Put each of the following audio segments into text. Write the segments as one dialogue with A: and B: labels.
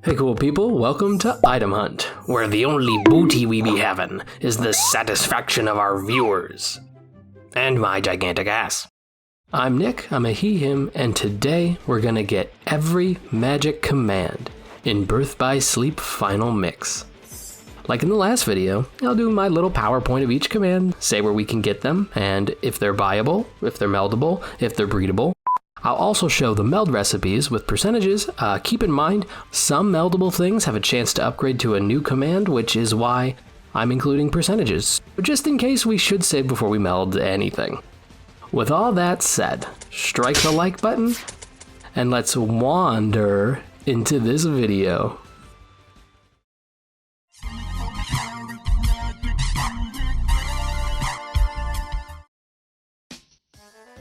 A: Hey cool people, welcome to Item Hunt, where the only booty we be having is the satisfaction of our viewers. And my gigantic ass. I'm Nick, I'm a he, him, and today we're gonna get every magic command in Birth by Sleep Final Mix. Like in the last video, I'll do my little PowerPoint of each command, say where we can get them, and if they're buyable, if they're meldable, if they're breedable. I'll also show the meld recipes with percentages. Keep in mind, some meldable things have a chance to upgrade to a new command, which is why I'm including percentages, just in case we should save before we meld anything. With all that said, strike the like button, and let's wander into this video.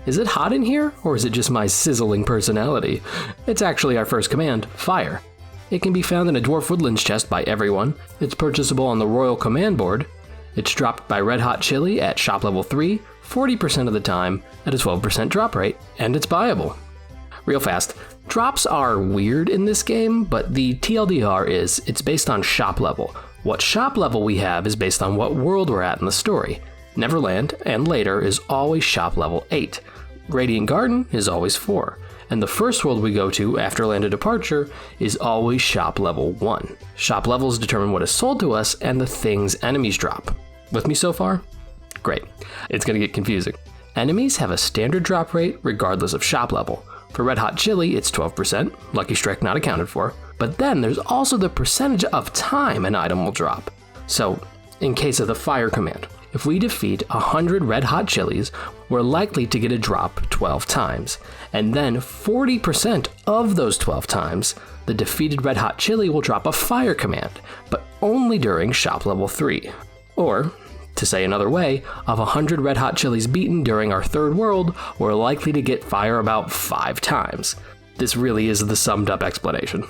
A: Is it hot in here, or is it just my sizzling personality? It's actually our first command, Fire. It can be found in a Dwarf Woodlands chest by everyone. It's purchasable on the Royal Command board. It's dropped by Red Hot Chili at shop level 3, 40% of the time, at a 12% drop rate, and it's buyable. Real fast, drops are weird in this game, but the TLDR is, it's based on shop level. What shop level we have is based on what world we're at in the story. Neverland, and later, is always shop level 8. Radiant Garden is always 4. And the first world we go to after Land of Departure is always shop level 1. Shop levels determine what is sold to us and the things enemies drop. With me so far? Great. It's gonna get confusing. Enemies have a standard drop rate regardless of shop level. For Red Hot Chili, it's 12%, Lucky Strike not accounted for. But then there's also the percentage of time an item will drop. So, in case of the Fire command, if we defeat 100 Red Hot Chilies, we're likely to get a drop 12 times. And then 40% of those 12 times, the defeated Red Hot Chili will drop a Fire command, but only during shop level 3. Or, to say another way, of 100 Red Hot Chilies beaten during our third world, we're likely to get Fire about 5 times. This really is the summed up explanation.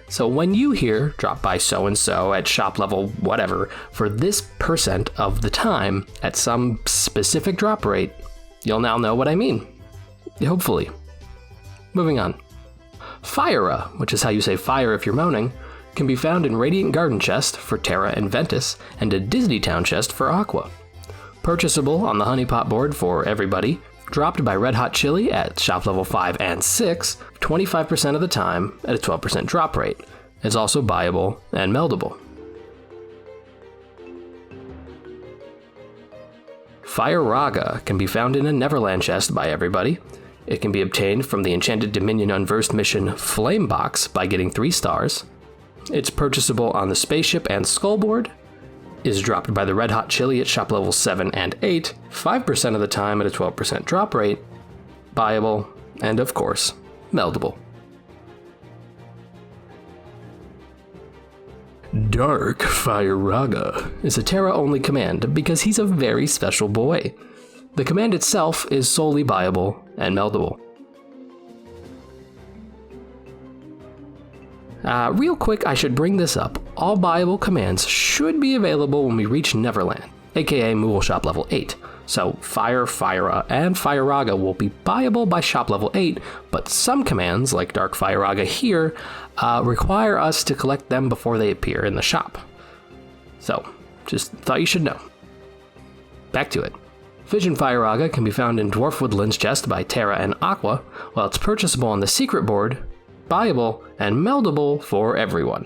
A: So when you hear drop by so-and-so at shop level whatever for this percent of the time at some specific drop rate, you'll now know what I mean. Hopefully. Moving on. Fira, which is how you say fire if you're moaning, can be found in Radiant Garden chest for Terra and Ventus, and a Disney Town chest for Aqua. Purchasable on the Honeypot board for everybody, dropped by Red Hot Chili at shop level 5 and 6, 25% of the time at a 12% drop rate. It's also buyable and meldable. Firaga can be found in a Neverland chest by everybody. It can be obtained from the Enchanted Dominion Unversed mission Flame Box by getting 3 stars. It's purchasable on the Spaceship and Skull board. Is dropped by the Red Hot Chili at shop level 7 and 8, 5% of the time at a 12% drop rate, buyable, and of course, meldable. Dark Firaga is a Terra-only command because he's a very special boy. The command itself is solely buyable and meldable. Real quick, I should bring this up. All buyable commands should be available when we reach Neverland, aka Moogle shop level 8. So Fire, Fira, and Firaga will be buyable by shop level 8, but some commands, like Dark Firaga here, require us to collect them before they appear in the shop. So, just thought you should know. Back to it. Vision Firaga can be found in Dwarf Woodlands chest by Terra and Aqua, while it's purchasable on the secret board, buyable, and meldable for everyone.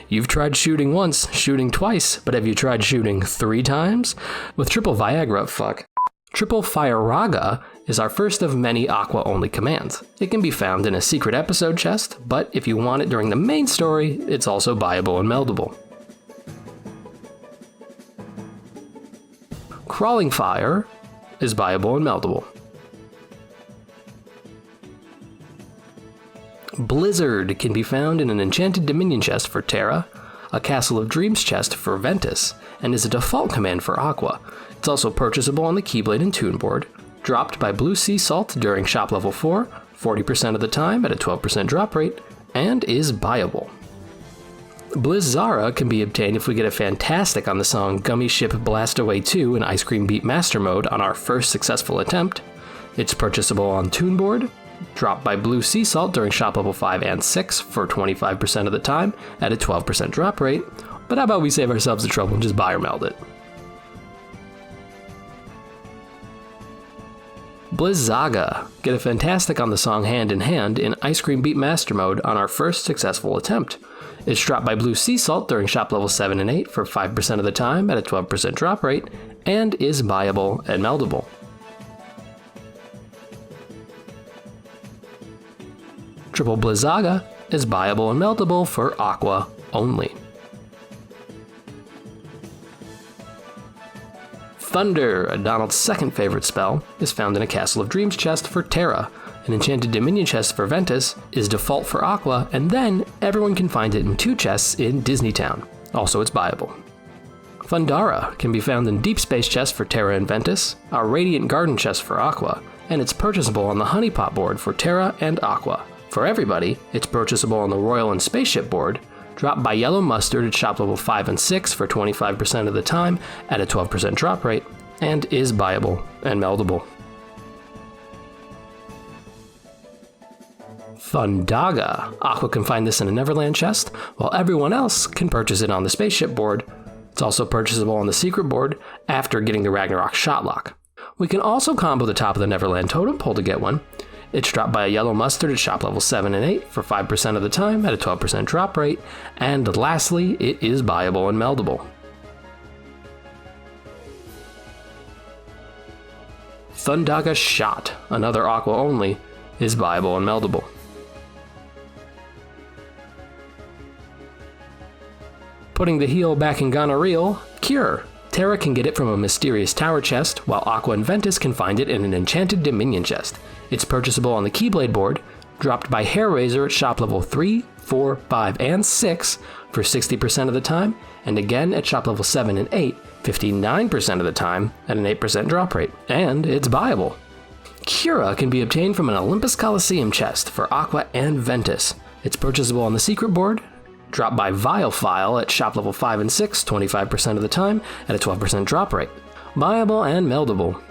A: You've tried shooting once, shooting twice, but have you tried shooting 3 times? With Triple Viagra, Triple Firaga is our first of many Aqua-only commands. It can be found in a secret episode chest, but if you want it during the main story, it's also buyable and meldable. Crawling Fire is buyable and meldable. Blizzard can be found in an Enchanted Dominion chest for Terra, a Castle of Dreams chest for Ventus, and is a default command for Aqua. It's also purchasable on the Keyblade and Toon board, dropped by Blue Sea Salt during shop level 4, 40% of the time at a 12% drop rate, and is buyable. Blizzara can be obtained if we get a Fantastic on the song Gummy Ship Blast Away 2 in Ice Cream Beat Master mode on our first successful attempt. It's purchasable on Toon board, dropped by blue sea salt during shop level 5 and 6 for 25% of the time at a 12% drop rate, but how about we save ourselves the trouble and just buy or meld it. Blizzaga. Get a fantastic on the song Hand in Hand in Ice Cream Beat Master Mode on our first successful attempt. It's dropped by blue sea salt during shop level 7 and 8 for 5% of the time at a 12% drop rate, and is buyable and meldable. Triple Blizzaga is buyable and meldable for Aqua only. Thunder, Donald's second favorite spell, is found in a Castle of Dreams chest for Terra. An Enchanted Dominion chest for Ventus is default for Aqua, and then everyone can find it in 2 chests in Disneytown. Also, it's buyable. Thundara can be found in Deep Space chest for Terra and Ventus, a Radiant Garden chest for Aqua, and it's purchasable on the Honeypot board for Terra and Aqua. For everybody, it's purchasable on the Royal and Spaceship board, dropped by Yellow Mustard at shop level 5 and 6 for 25% of the time at a 12% drop rate, and is buyable and meldable. Thundaga. Aqua can find this in a Neverland chest, while everyone else can purchase it on the Spaceship board. It's also purchasable on the Secret board after getting the Ragnarok Shotlock. We can also combo the top of the Neverland Totem Pole to get one. It's dropped by a Yellow Mustard at shop level 7 and 8 for 5% of the time at a 12% drop rate, and lastly, it is buyable and meldable. Thundaga Shot, another Aqua only, is buyable and meldable. Putting the heel back in Gonorrheal, Cure. Terra can get it from a mysterious tower chest, while Aqua and Ventus can find it in an Enchanted Dominion chest. It's purchasable on the Keyblade board, dropped by Hair Razor at shop level 3, 4, 5, and 6 for 60% of the time, and again at shop level 7 and 8, 59% of the time at an 8% drop rate, and it's buyable. Cura can be obtained from an Olympus Coliseum chest for Aqua and Ventus. It's purchasable on the Secret board, dropped by Vilepile at shop level 5 and 6, 25% of the time at a 12% drop rate. Buyable and meldable.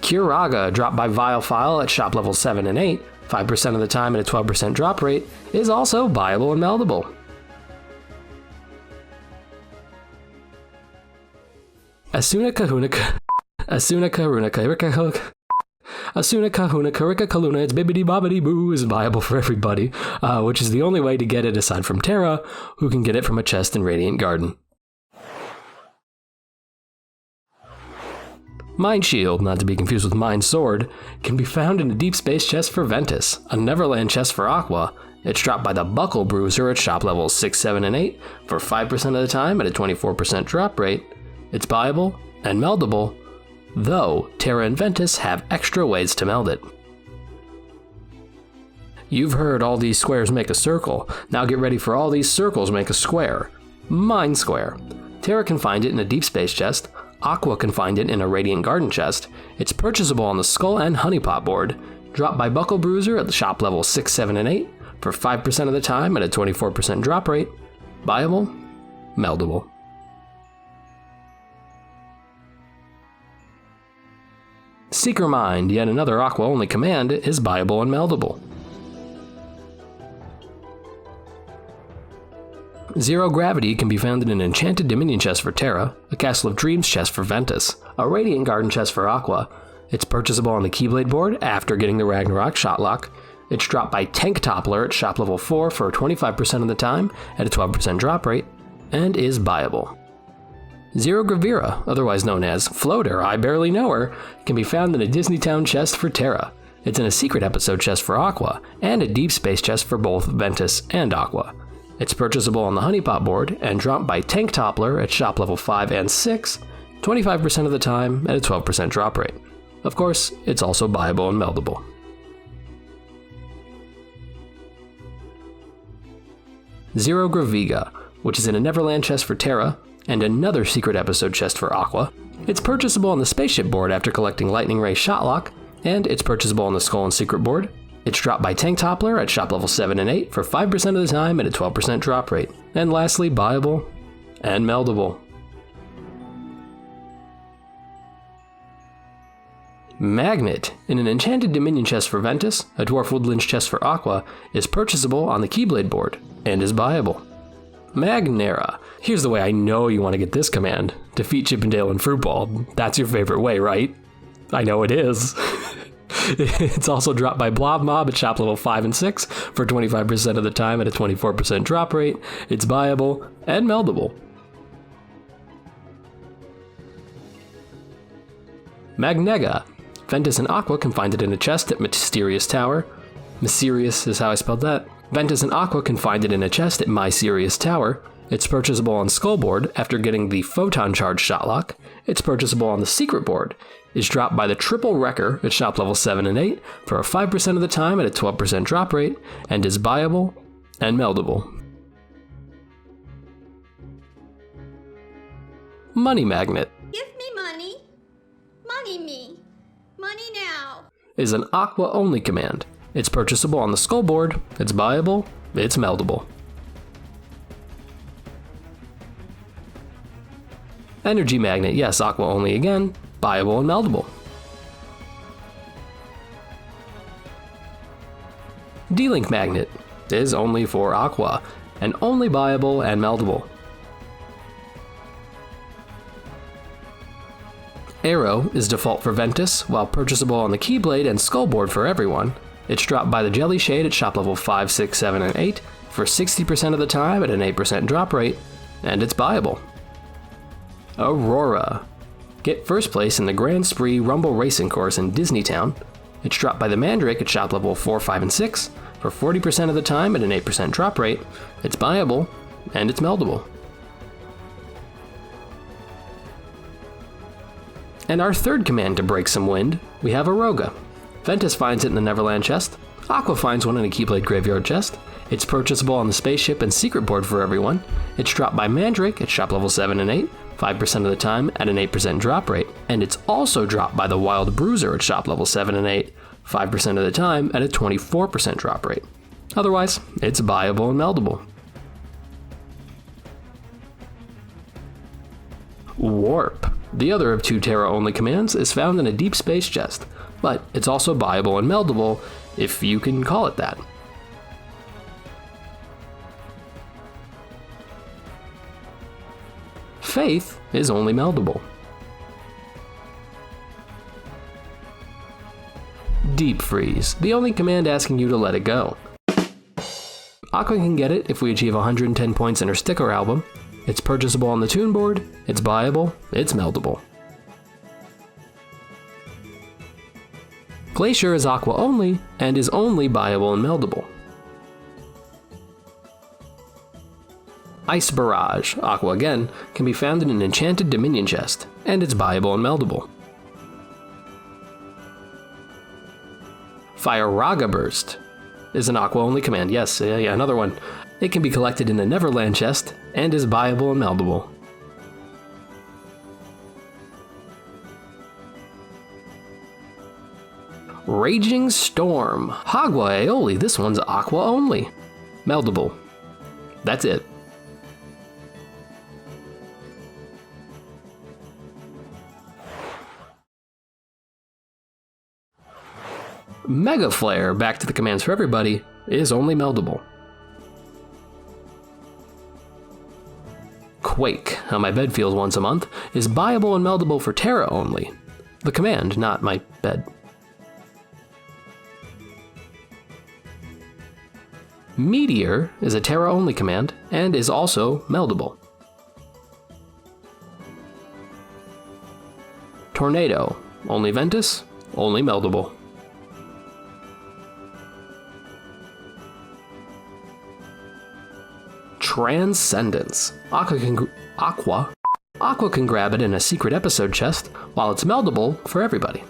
A: Firaga, dropped by Vilepile at shop level 7 and 8, 5% of the time at a 12% drop rate, is also buyable and meldable. Asuna Kahuna Karika Kaluna, it's bibbidi bobbidi boo, is viable for everybody, which is the only way to get it aside from Terra, who can get it from a chest in Radiant Garden. Mind Shield, not to be confused with Mind Sword, can be found in a Deep Space chest for Ventus, a Neverland chest for Aqua. It's dropped by the Buckle Bruiser at shop levels 6, 7, and 8 for 5% of the time at a 24% drop rate. It's buyable and meldable, though Terra and Ventus have extra ways to meld it. You've heard all these squares make a circle, now get ready for all these circles make a square. Mind Square. Terra can find it in a Deep Space chest, Aqua can find it in a Radiant Garden chest, it's purchasable on the Skull and Honeypot board, dropped by Buckle Bruiser at the shop level 6, 7, and 8 for 5% of the time at a 24% drop rate. Buyable, meldable. Seeker Mind, yet another Aqua-only command, is buyable and meldable. Zero Gravity can be found in an Enchanted Dominion chest for Terra, a Castle of Dreams chest for Ventus, a Radiant Garden chest for Aqua. It's purchasable on the Keyblade board after getting the Ragnarok Shotlock. It's dropped by Tank Toppler at shop level 4 for 25% of the time at a 12% drop rate, and is buyable. Zero Gravira, otherwise known as Floater, I Barely Know Her, can be found in a Disneytown chest for Terra. It's in a Secret Episode chest for Aqua, and a Deep Space chest for both Ventus and Aqua. It's purchasable on the Honeypot board, and dropped by Tank Toppler at shop level 5 and 6, 25% of the time at a 12% drop rate. Of course, it's also buyable and meldable. Zero Graviga, which is in a Neverland chest for Terra, and another Secret Episode chest for Aqua. It's purchasable on the Spaceship board after collecting Lightning Ray Shotlock, and it's purchasable on the Skull and Secret board. It's dropped by Tank Toppler at shop level 7 and 8 for 5% of the time at a 12% drop rate. And lastly, buyable and meldable. Magnet, in an enchanted Dominion chest for Ventus, a Dwarf Woodlands chest for Aqua, is purchasable on the Keyblade board, and is buyable. Magnera. Here's the way I know you want to get this command. Defeat Chippendale and Fruitball. That's your favorite way, right? I know it is. It's also dropped by Blob Mob at shop level 5 and 6 for 25% of the time at a 24% drop rate. It's buyable and meldable. Magnega. Ventus and Aqua can find it in a chest at Mysterious Tower. Mysterious is how I spelled that. Ventus and Aqua can find it in a chest at My Serious Tower. It's purchasable on Skull board after getting the Photon Charge Shotlock. It's purchasable on the Secret board. It's dropped by the Triple Wrecker at shop level 7 and 8 for 5% of the time at a 12% drop rate, and is buyable and meldable. Money Magnet.
B: Give me money. Money me. Money now.
A: Is an Aqua only command. It's purchasable on the Skull board. It's buyable. It's meldable. Energy Magnet. Yes, Aqua only again. Buyable and meldable. D-Link Magnet is only for Aqua, and only buyable and meldable. Aero is default for Ventus, while purchasable on the Keyblade and Skull board for everyone. It's dropped by the Jelly Shade at shop level 5, 6, 7, and 8 for 60% of the time at an 8% drop rate, and it's buyable. Aurora. Get first place in the Grand Spree Rumble Racing Course in Disneytown. It's dropped by the Mandrake at shop level 4, 5, and 6 for 40% of the time at an 8% drop rate. It's buyable, and it's meldable. And our third command to break some wind, we have Aroga. Ventus finds it in the Neverland chest. Aqua finds one in a Keyblade graveyard chest. It's purchasable on the Spaceship and Secret board for everyone. It's dropped by Mandrake at shop level 7 and 8, 5% of the time at an 8% drop rate. And it's also dropped by the Wild Bruiser at shop level 7 and 8, 5% of the time at a 24% drop rate. Otherwise, it's buyable and meldable. Warp. The other of two Terra-only commands is found in a Deep Space chest, but it's also buyable and meldable, if you can call it that. Faith is only meldable. Deep Freeze, the only command asking you to let it go. Aqua can get it if we achieve 110 points in her sticker album. It's purchasable on the Toon board, it's buyable, it's meldable. Glacier is Aqua only, and is only buyable and meldable. Ice Barrage, Aqua again, can be found in an enchanted Dominion chest, and it's buyable and meldable. Firaga Burst is an Aqua only command, yes, another one. It can be collected in the Neverland chest, and is buyable and meldable. Raging Storm, Hagwa Aeoli, this one's Aqua only. Meldable. That's it. Mega Flare, back to the commands for everybody, is only meldable. Quake, how my bed feels once a month, is buyable and meldable for Terra only. The command, not my bed. Meteor is a Terra only command, and is also meldable. Tornado, only Ventus, only meldable. Transcendence. Aqua can grab it in a secret episode chest, while it's meldable for everybody.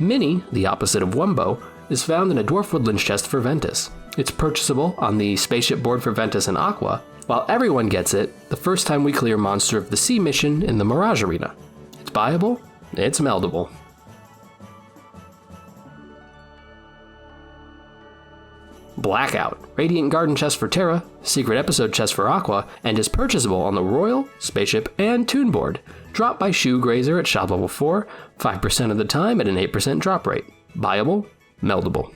A: Mini, the opposite of Wumbo, is found in a Dwarf Woodlands chest for Ventus. It's purchasable on the Spaceship board for Ventus and Aqua, while everyone gets it the first time we clear Monster of the Sea mission in the Mirage Arena. It's buyable, it's meldable. Blackout, Radiant Garden chest for Terra, Secret Episode chest for Aqua, and is purchasable on the Royal, Spaceship, and Toon board. Drop by Shoe Grazer at shop level 4, 5% of the time at an 8% drop rate. Buyable, meldable.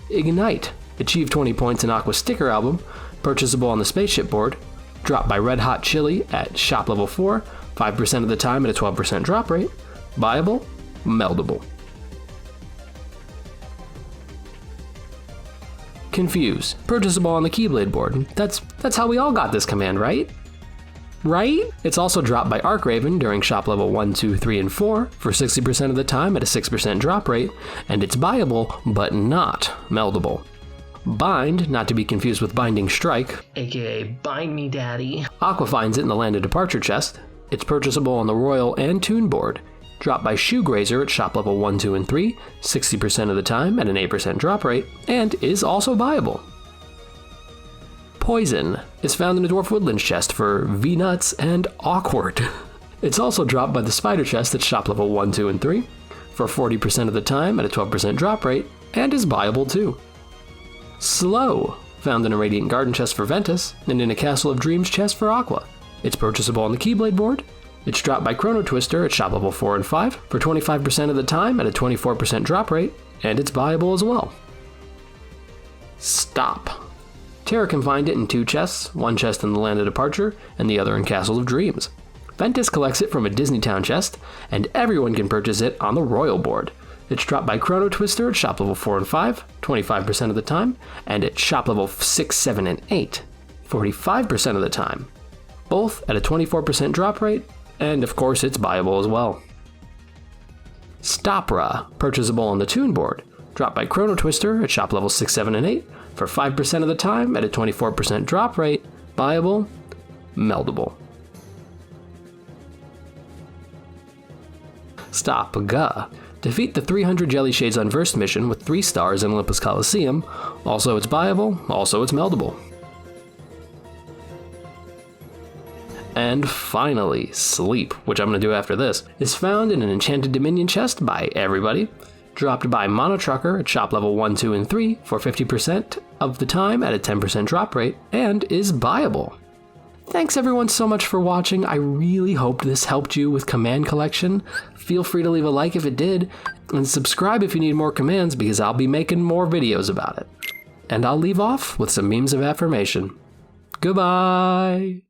A: Ignite, achieve 20 points in Aqua sticker album, purchasable on the Spaceship board. Drop by Red Hot Chili at shop level 4, 5% of the time at a 12% drop rate. Buyable, meldable. Confuse, purchasable on the Keyblade board. That's how we all got this command, right? Right? It's also dropped by Archraven during shop level 1, 2, 3, and 4 for 60% of the time at a 6% drop rate, and it's buyable, but not meldable. Bind, not to be confused with Binding Strike, aka Bind Me Daddy. Aqua finds it in the Land of Departure chest. It's purchasable on the Royal and Toon board. Dropped by Shoe Grazer at shop level 1, 2, and 3, 60% of the time at an 8% drop rate, and is also buyable. Poison is found in the Dwarf Woodlands chest for V-Nuts and Awkward. It's also dropped by the Spider chest at shop level 1, 2, and 3 for 40% of the time at a 12% drop rate, and is buyable too. Slow, found in a Radiant Garden chest for Ventus, and in a Castle of Dreams chest for Aqua. It's purchasable on the Keyblade board. It's dropped by Chrono Twister at shop level 4 and 5 for 25% of the time at a 24% drop rate, and it's buyable as well. Stop. Terra can find it in 2 chests, one chest in the Land of Departure, and the other in Castle of Dreams. Ventus collects it from a Disney Town chest, and everyone can purchase it on the Royal board. It's dropped by Chrono Twister at shop level 4 and 5, 25% of the time, and at shop level 6, 7, and 8, 45% of the time. Both at a 24% drop rate, and of course it's buyable as well. Stopra, purchasable on the Toon board, dropped by Chrono Twister at shop level 6, 7, and 8 for 5% of the time at a 24% drop rate, buyable, meldable. Stopga, defeat the 300 Jelly Shades Unversed mission with 3 stars in Olympus Coliseum, also it's buyable, also it's meldable. And finally, Sleep, which I'm going to do after this, is found in an Enchanted Dominion chest by everybody, dropped by Mono Trucker at shop level 1, 2, and 3 for 50% of the time at a 10% drop rate, and is buyable. Thanks everyone so much for watching. I really hope this helped you with command collection. Feel free to leave a like if it did, and subscribe if you need more commands because I'll be making more videos about it. And I'll leave off with some memes of affirmation. Goodbye!